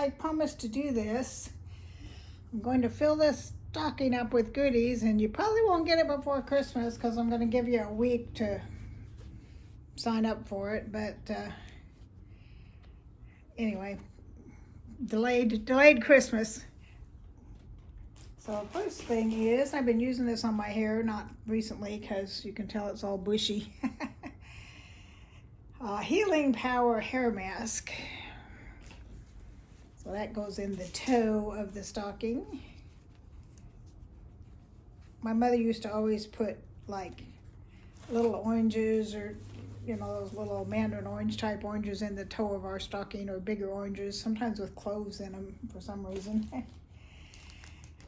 I promised to do this. I'm going to fill this stocking up with goodies, and you probably won't get it before Christmas because I'm going to give you a week to sign up for it. But anyway, delayed Christmas. So first thing is, I've been using this on my hair, not recently because you can tell it's all bushy. Healing Power Hair Mask. So that goes in the toe of the stocking. My mother used to always put like little oranges or, you know, those little mandarin orange type oranges in the toe of our stocking, or bigger oranges, sometimes with cloves in them for some reason.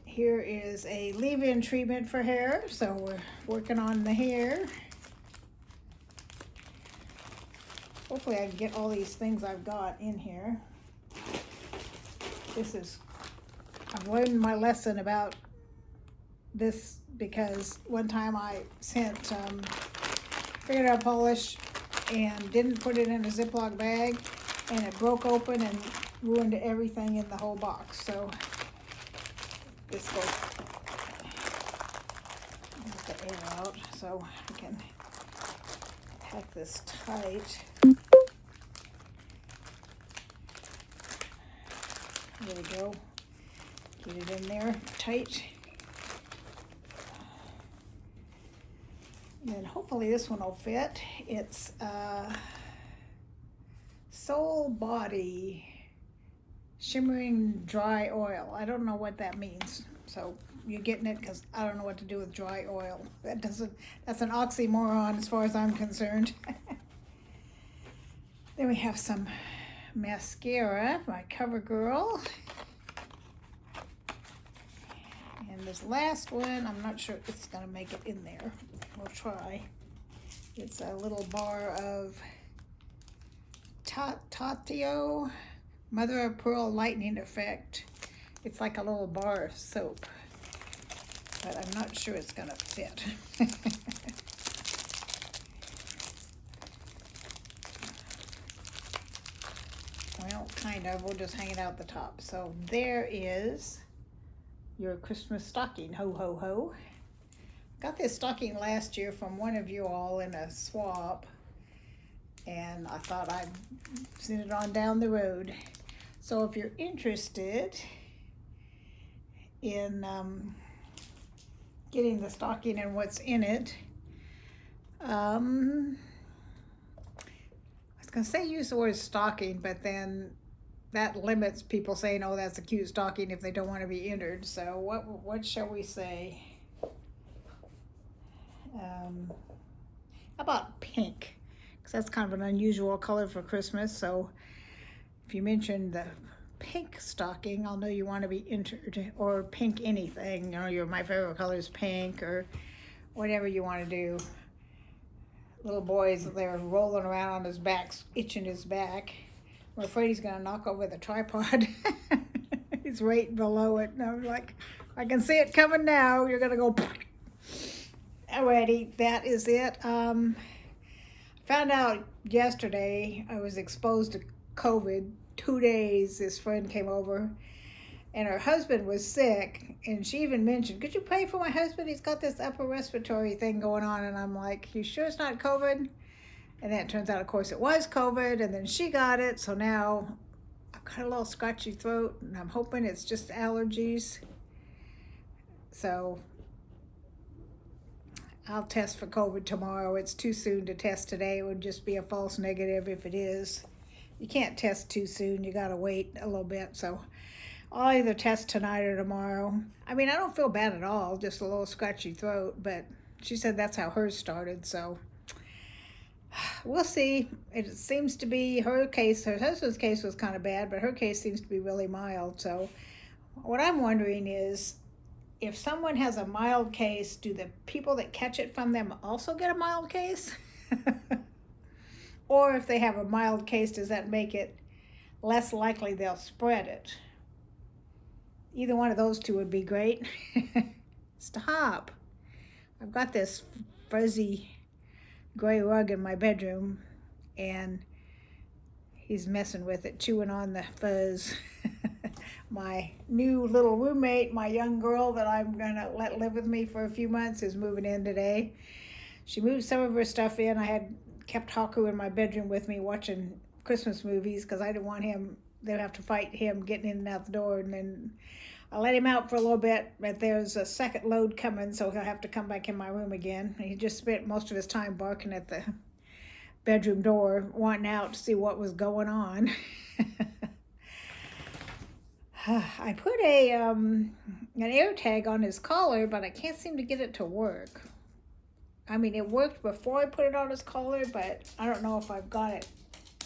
Here is a leave-in treatment for hair, so we're working on the hair. Hopefully I can get all these things I've got in here. I've learned my lesson about this because one time I sent fingernail polish and didn't put it in a Ziploc bag, and it broke open and ruined everything in the whole box. So this goes the air out so I can pack this tight. There we go. Get it in there tight. And then hopefully this one will fit. It's Soul Body Shimmering Dry Oil. I don't know what that means. So you're getting it because I don't know what to do with dry oil. That's an oxymoron as far as I'm concerned. Then we have some mascara, my CoverGirl. And this last one, I'm not sure if it's gonna make it in there. We'll try. It's a little bar of Tatio Mother of Pearl Lightning Effect. It's like a little bar of soap, but I'm not sure it's gonna fit. Well, kind of. We'll just hang it out the top. So there is your Christmas stocking. Ho, ho, ho. Got this stocking last year from one of you all in a swap, and I thought I'd send it on down the road. So if you're interested in getting the stocking and what's in it, I was gonna say use the word stocking, but then that limits people saying, oh, that's a cute stocking, if they don't want to be entered. So what shall we say? How about pink? Because that's kind of an unusual color for Christmas. So if you mention the pink stocking, I'll know you want to be entered. Or pink anything. You know, my favorite color is pink, or whatever you want to do. Little boy's there rolling around on his back, itching his back. I'm afraid he's gonna knock over the tripod. He's right below it, and I'm like, I can see it coming now. You're gonna go. Alrighty, that is it. Found out yesterday I was exposed to COVID. 2 days, this friend came over, and her husband was sick, and she even mentioned, could you pray for my husband? He's got this upper respiratory thing going on. And I'm like, you sure it's not COVID? And then it turns out, of course, it was COVID, and then she got it. So now I've got a little scratchy throat, and I'm hoping it's just allergies. So I'll test for COVID tomorrow. It's too soon to test today. It would just be a false negative if it is. You can't test too soon. You gotta wait a little bit. So I'll either test tonight or tomorrow. I mean, I don't feel bad at all, just a little scratchy throat, but she said that's how hers started. So we'll see. It seems to be her case. Her husband's case was kind of bad, but her case seems to be really mild. So what I'm wondering is, if someone has a mild case, do the people that catch it from them also get a mild case? Or if they have a mild case, does that make it less likely they'll spread it? Either one of those two would be great. Stop. I've got this fuzzy gray rug in my bedroom, and he's messing with it, chewing on the fuzz. My new little roommate, my young girl that I'm gonna let live with me for a few months, is moving in today. She moved some of her stuff in. I had kept Haku in my bedroom with me watching Christmas movies because I didn't want him, they'd have to fight him getting in and out the door. And then I let him out for a little bit, but there's a second load coming, so he'll have to come back in my room again. He just spent most of his time barking at the bedroom door, wanting out to see what was going on. I put an air tag on his collar, but I can't seem to get it to work. I mean, it worked before I put it on his collar, but I don't know if I've got it.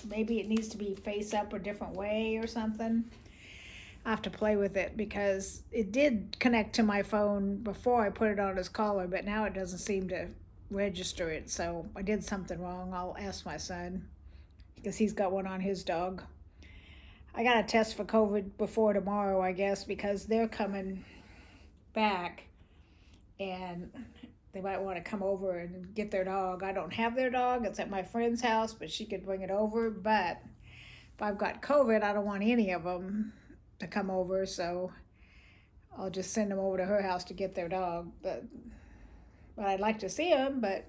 Maybe it needs to be face up a different way or something. I have to play with it because it did connect to my phone before I put it on his collar, but now it doesn't seem to register it. So I did something wrong. I'll ask my son because he's got one on his dog. I got a test for COVID before tomorrow, I guess, because they're coming back and they might want to come over and get their dog. I don't have their dog. It's at my friend's house, but she could bring it over. But if I've got COVID, I don't want any of them to come over, so I'll just send them over to her house to get their dog. But I'd like to see them, but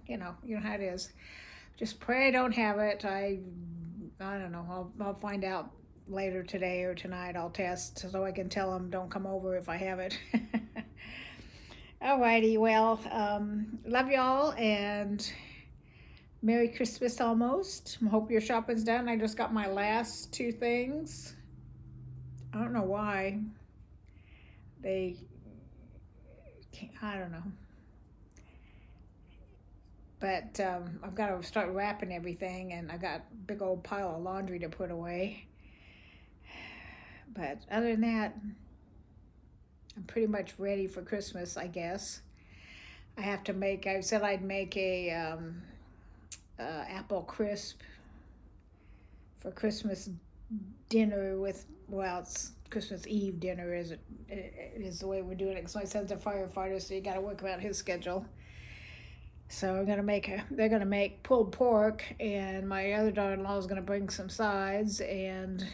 you know how it is. Just pray I don't have it. I don't know. I'll find out later today or tonight. I'll test so I can tell them don't come over if I have it. Alrighty, well, love y'all and Merry Christmas almost. Hope your shopping's done. I just got my last two things. I don't know why I don't know. But I've got to start wrapping everything, and I got a big old pile of laundry to put away. But other than that, I'm pretty much ready for Christmas, I guess. I said I'd make a apple crisp for Christmas dinner it's Christmas Eve dinner is the way we're doing it. So my son's a firefighter, so you got to work around his schedule. So they're gonna make pulled pork, and my other daughter-in-law is gonna bring some sides, and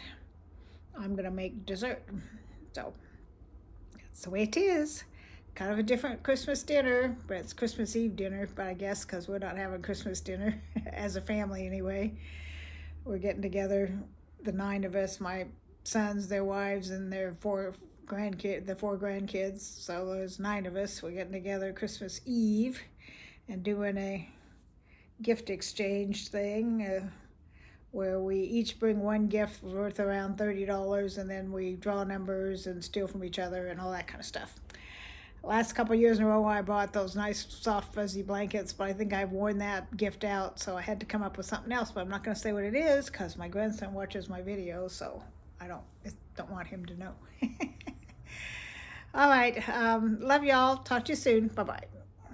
I'm gonna make dessert. So that's the way it is. Kind of a different Christmas dinner, but it's Christmas Eve dinner, but I guess because we're not having Christmas dinner as a family anyway. We're getting together, the 9 of us, my sons, their wives, and their 4 grandkids. So there's 9 of us. We're getting together Christmas Eve and doing a gift exchange thing where we each bring one gift worth around $30, and then we draw numbers and steal from each other and all that kind of stuff. Last couple of years in a row, I bought those nice soft fuzzy blankets, but I think I've worn that gift out, so I had to come up with something else, but I'm not going to say what it is because my grandson watches my videos, so I don't want him to know. All right, love y'all. Talk to you soon. Bye-bye.